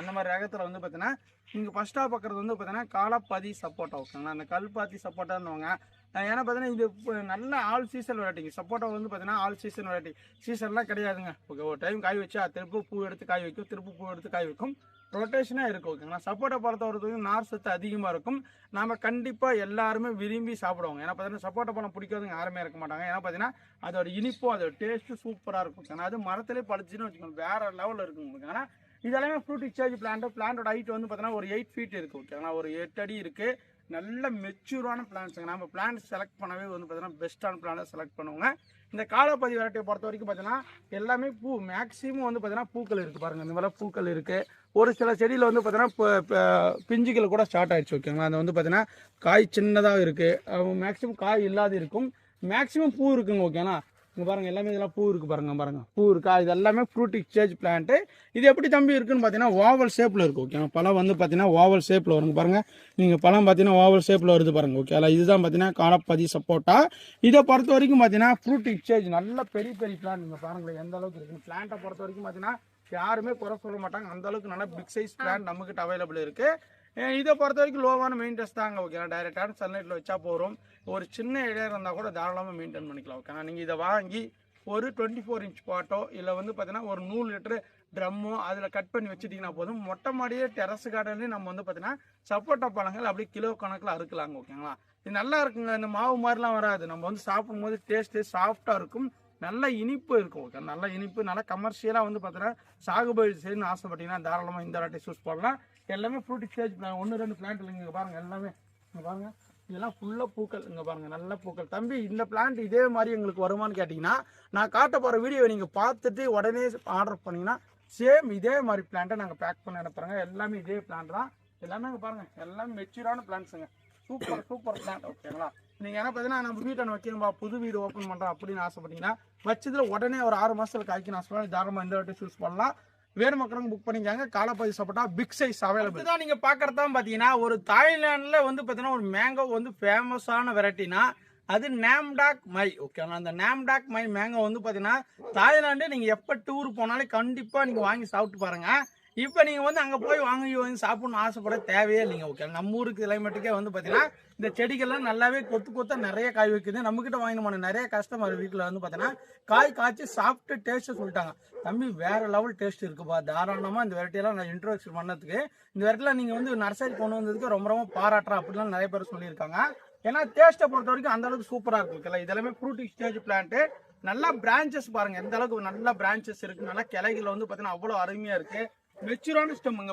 அந்த மாதிரி ரகத்தில் வந்து பார்த்தீங்கன்னா நீங்கள் ஃபஸ்ட்டாக பார்க்குறது வந்து பார்த்தீங்கன்னா காலப்பாதி சப்போட்டா ஓகேங்களா. அந்த கல்பாத்தி சப்போட்டான்னுவாங்க. ஏன்னா பார்த்தீங்கன்னா இது நல்ல ஆல் சீசன் வெரைட்டிங்க. சப்போட்டா வந்து பார்த்தீங்கன்னா ஆல் சீசன் வெரைட்டி. சீசன்லாம் கிடையாதுங்க. ஓகே, ஒரு டைம் காய் வச்சா திரும்ப பூ எடுத்து காய் வைக்கும், திரும்ப பூ எடுத்து காய் வைக்கும், ரொட்டேஷனாக இருக்கும் ஓகேங்களா. சப்போட்டா பழத்தை வரதுக்கு நார் சத்து அதிகமாக இருக்கும். நம்ம கண்டிப்பாக எல்லாருமே விரும்பி சாப்பிடுவாங்க. ஏன்னா பார்த்தீங்கன்னா சப்போட்டா பழம் பிடிக்காதவங்க யாருமே இருக்க மாட்டாங்க. ஏன்னா பார்த்தீங்கன்னா அதோட இனிப்பும் அதோட டேஸ்ட்டும் சூப்பராக இருக்கும் ஓகேங்களா. அது மரத்திலே பழிச்சுன்னு வச்சுக்கோங்க, வேறு லெவலில் இருக்கும். ஏன்னா இதெல்லாமே ஃப்ரூட் எக்ஸ்சேஞ்ச் பிளான்ட்டோட ஹைட் வந்து பார்த்தீங்கன்னா ஒரு 8 ஃபீட் இருக்குது ஓகேங்களா. ஒரு 8 அடி இருக்குது. நல்ல மெச்சூரான பிளான்ஸுங்க. நம்ம பிளான்ட் செலக்ட் பண்ணவே வந்து பார்த்தீங்கன்னா பெஸ்ட்டான பிளான்ட்டை செலக்ட் பண்ணுவோங்க. இந்த காலப்பதி வெரைட்டியை பொறுத்த வரைக்கும் பார்த்தீங்கன்னா எல்லாமே பூ மேக்ஸிமம் வந்து பார்த்தீங்கன்னா பூக்கள் இருக்குது பாருங்கள். இந்த மாதிரி பூக்கள் இருக்குது. ஒரு சில செடியில் வந்து பார்த்தீங்கன்னா பிஞ்சுகள் கூட ஸ்டார்ட் ஆகிடுச்சு ஓகேங்களா. அது வந்து பார்த்தீங்கன்னா காய் சின்னதாக இருக்குது. மேக்ஸிமம் காய் இல்லாத இருக்கும். மேக்ஸிமம் பூ இருக்குங்க ஓகேங்களா. இங்கே பாருங்கள், எல்லாமே இதெல்லாம் பூ இருக்குது பாருங்கள் பூ இருக்கா. இது எல்லாமே ஃப்ரூட் எக்ஸ்சேஞ்ச் பிளான்ட்டு. இது எப்படி தம்பி இருக்குன்னு பார்த்தீங்கன்னா ஓவல் ஷேப்பில் இருக்கும் ஓகேங்க. பழம் வந்து பார்த்தீங்கன்னா ஓவல் ஷேப்பில் வருங்க பாருங்கள். நீங்கள் பழம் பார்த்தீங்கன்னா ஓவல் ஷேப்பில் வருது பாருங்கள் ஓகே. இதுதான் பார்த்தீங்கன்னா காலப்பதி சப்போட்டா. இதை பொறுத்த வரைக்கும் பார்த்தீங்கன்னா ஃப்ரூட் எக்ஸ்சேஞ்ச் நல்ல பெரிய பிளான்ட். நீங்கள் பாருங்களேன் எந்த அளவுக்கு இருக்குன்னு. பிளான்ட்டை பொறுத்த வரைக்கும் பார்த்தீங்கன்னா யாருமே குறை சொல்ல மாட்டாங்க. அந்த அளவுக்கு நல்லா பிக் சைஸ் பிளான்ட் நம்மகிட்ட அவைலபிள் இருக்குது. இதை பொறுத்த வரைக்கும் லோவான மெயின்டென்ஸ் தாங்க ஓகேங்களா. டைரெக்டான சன்லைட்டில் வச்சா போகிறோம். ஒரு சின்ன இடம் இருந்தால் கூட தாராளமாக மெயின்டைன் பண்ணிக்கலாம் ஓகேண்ணா. நீங்கள் இதை வாங்கி ஒரு 24 இன்ச் பாட்டோ இல்லை வந்து பார்த்தீங்கன்னா ஒரு 100 லிட்டரு ட்ரம்மோ அதில் கட் பண்ணி வச்சுட்டிங்கன்னா போதும். மொட்டை மாடியே டெரஸ் கார்டன்லேயும் நம்ம வந்து பார்த்தீங்கன்னா சப்போட்டா பழங்கள் அப்படியே கிலோ கணக்கில் அறுக்கலாங்க ஓகேங்களா. இது நல்லா இருக்குங்க. இந்த மாவு மாதிரிலாம் வராது. நம்ம வந்து சாப்பிடும்போது டேஸ்ட்டு சாஃப்டாக இருக்கும். நல்ல இனிப்பு இருக்கும் ஓகே. நல்ல இனிப்பு, நல்லா கமர்ஷியலாக வந்து பார்த்தீங்கன்னா சாகுபடி செய்யணும்னு ஆசைப்பட்டீங்கன்னா தாராளமாக இந்த வெரைட்டி சூஸ் பண்ணலாம். எல்லாமே ஃப்ரூட் எக்ஸ்சேஞ்ச் பிளான். 1-2 பிளான்ட் இல்லைங்க. இங்கே பாருங்கள் எல்லாமே. இங்கே பாருங்கள் இதெல்லாம் ஃபுல்லாக பூக்கள். இங்கே பாருங்கள் நல்ல பூக்கள். தம்பி இந்த பிளான்ட் இதே மாதிரி எங்களுக்கு வருமானு கேட்டிங்கன்னா நான் காட்ட போகிற வீடியோவை நீங்கள் பார்த்துட்டு உடனே ஆர்டர் பண்ணிங்கன்னா சேம் இதே மாதிரி பிளான்ட்டை நாங்கள் பேக் பண்ணி அனுப்புகிறோங்க. எல்லாமே இதே பிளான்ட் தான். எல்லாமே இங்கே பாருங்கள் எல்லாமே மெச்சூரான பிளான்ட்ஸுங்க. சூப்பர் பிளான்ட் ஓகேங்களா. நீங்கள் என்ன பார்த்தீங்கன்னா நம்ம வீட்டை வைக்கணும்பா, புது வீடு ஓப்பன் பண்ணுறோம் அப்படின்னு ஆசைப்பட்டீங்கன்னா வச்சதில் உடனே ஒரு 6 மாதத்தில் காய்க்கு நான் சொல்லுவேன். தாராளமாக இந்த வாட்டி சூஸ் பண்ணலாம். வேறு மக்களும் புக் பண்ணிக்காங்க. காலப்பதி சப்போட்டா பிக் சைஸ் அவைலபிள் தான். நீங்கள் பார்க்குறதான் பார்த்தீங்கன்னா ஒரு தாய்லாண்டில் வந்து பார்த்தீங்கன்னா ஒரு மேங்கோ வந்து ஃபேமஸான வெரைட்டினா அது நாம்டாக் மை ஓகேங்களா. அந்த நாம்டாக் மை மேங்கோ வந்து பார்த்தீங்கன்னா தாய்லாண்டு நீங்கள் எப்போ டூர் போனாலும் கண்டிப்பாக நீங்கள் வாங்கி சாப்பிட்டு பாருங்கள். இப்போ நீங்கள் வந்து அங்கே போய் வாங்கி சாப்பிட்ணுன்னு ஆசைப்பட தேவையே இல்லைங்க ஓகே. நம்ம ஊருக்கு கிளைமேட்டுக்கே வந்து பார்த்தீங்கன்னா இந்த செடிகள்லாம் நல்லாவே கொத்து நிறைய காய் வைக்குது. நம்மக்கிட்ட வாங்கினமான நிறைய கஸ்டமர் வீட்டில் வந்து பார்த்தீங்கன்னா காய் காய்ச்சி சாப்பிட்டு டேஸ்ட்டு சொல்லிட்டாங்க. தம்பி வேறு லெவல் டேஸ்ட் இருக்குப்பா, தாராளமாக இந்த வெரைட்டியெல்லாம் நான் இன்ட்ரோடக்ஷன் பண்ணதுக்கு இந்த வெரைட்டியில் நீங்கள் வந்து நர்சரி கொண்டு வந்ததுக்கு ரொம்ப பாராட்டுறேன் அப்படிலாம் நிறைய பேர் சொல்லியிருக்காங்க. ஏன்னா டேஸ்ட்டை பொறுத்த வரைக்கும் அந்த அளவுக்கு சூப்பராக இருக்குல்ல. இதெல்லாமே ஃப்ரூட் எக்ஸ்சேஞ்ச் பிளான்ட்டு. நல்லா பிரான்ச்சஸ் பாருங்கள் எந்த அளவுக்கு நல்ல பிரான்ச்சஸ் இருக்குது. நல்லா கிளைகள் வந்து பார்த்தீங்கன்னா அவ்வளோ அருமையாக இருக்குது. மெச்சூரான ஸ்டெம். இங்கே